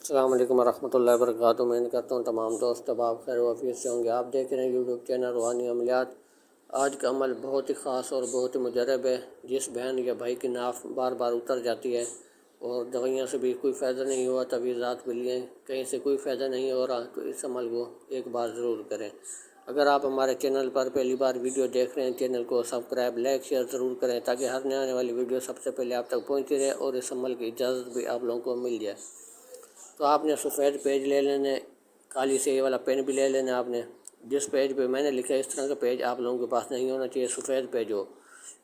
السلام علیکم ورحمۃ اللہ وبرکاتہ۔ میں کرتا ہوں تمام دوست اب آپ خیر و عافیت سے ہوں گے۔ آپ دیکھ رہے ہیں یوٹیوب چینل روحانی عملیات۔ آج کا عمل بہت ہی خاص اور بہت ہی مجرب ہے۔ جس بہن یا بھائی کی ناف بار بار اتر جاتی ہے اور دوائیوں سے بھی کوئی فائدہ نہیں ہوا، تعویذات بھی لیے کہیں سے کوئی فائدہ نہیں ہو رہا، تو اس عمل کو ایک بار ضرور کریں۔ اگر آپ ہمارے چینل پر پہلی بار ویڈیو دیکھ رہے ہیں، چینل کو سبسکرائب، لائک، شیئر ضرور کریں تاکہ ہر نئے آنے والی ویڈیو سب سے پہلے آپ تک پہنچتی رہے اور اس عمل کی اجازت بھی آپ لوگوں کو مل جائے۔ تو آپ نے سفید پیج لے لینے، کالی سے یہ والا پین بھی لے لینا۔ آپ نے جس پیج پہ میں نے لکھا ہے اس طرح کا پیج آپ لوگوں کے پاس نہیں ہونا چاہیے، سفید پیج ہو۔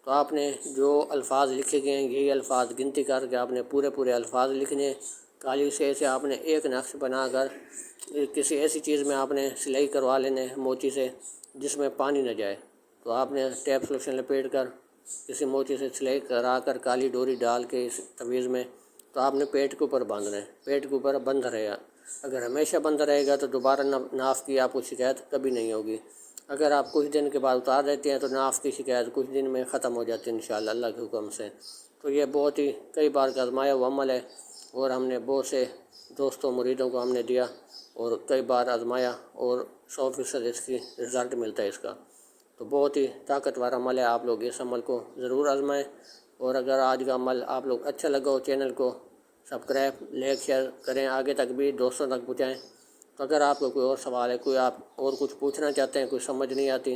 تو آپ نے جو الفاظ لکھے گئے ہیں یہی الفاظ گنتی کر کے آپ نے پورے الفاظ لکھنے۔ کالی سے آپ نے ایک نقش بنا کر کسی ایسی چیز میں آپ نے سلائی کروا لینے موچی سے جس میں پانی نہ جائے۔ تو آپ نے ٹیپ سلوشن لپیٹ کر کسی موچی سے سلائی کرا کر کالی ڈوری ڈال کے اس تعویذ میں تو آپ نے پیٹ کے اوپر باندھنا ہے۔ پیٹ کے اوپر بند رہے گا، اگر ہمیشہ بند رہے گا تو دوبارہ ناف کی آپ کو شکایت کبھی نہیں ہوگی۔ اگر آپ کچھ دن کے بعد اتار دیتے ہیں تو ناف کی شکایت کچھ دن میں ختم ہو جاتی ہے انشاءاللہ اللہ کے حکم سے۔ تو یہ بہت ہی کئی بار کا آزمایا ہوا عمل ہے اور ہم نے بہت سے دوستوں مریدوں کو ہم نے دیا اور کئی بار آزمایا اور 100% اس کی رزلٹ ملتا ہے اس کا۔ تو بہت ہی طاقتور عمل ہے، آپ لوگ اس عمل کو ضرور آزمائیں۔ اور اگر آج کا عمل آپ لوگ اچھا لگا ہو، چینل کو سبسکرائب، لائک، شیئر کریں، آگے تک بھی دوستوں تک پہنچائیں۔ تو اگر آپ کو کوئی اور سوال ہے، کوئی آپ اور کچھ پوچھنا چاہتے ہیں، کوئی سمجھ نہیں آتی،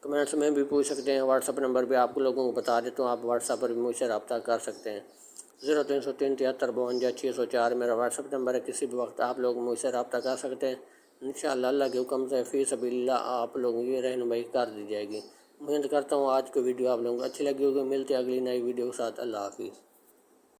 کمنٹس میں بھی پوچھ سکتے ہیں۔ واٹس اپ نمبر بھی آپ لوگوں کو بتا دیتا ہوں، آپ واٹس اپ پر بھی مجھ سے رابطہ کر سکتے ہیں۔ 0303 73 52 604 میرا واٹس اپ نمبر ہے، کسی بھی وقت آپ لوگ مجھ سے رابطہ کر سکتے ہیں۔ انشاءاللہ اللہ کے حکم سے فی سبیل اللہ آپ لوگوں کی رہنمائی کر دی جائے گی۔ امید کرتا ہوں آج کی ویڈیو آپ لوگوں کو اچھی لگی ہوگی۔ ملتے ہیں اگلی نئی ویڈیو کے ساتھ۔ اللہ حافظ۔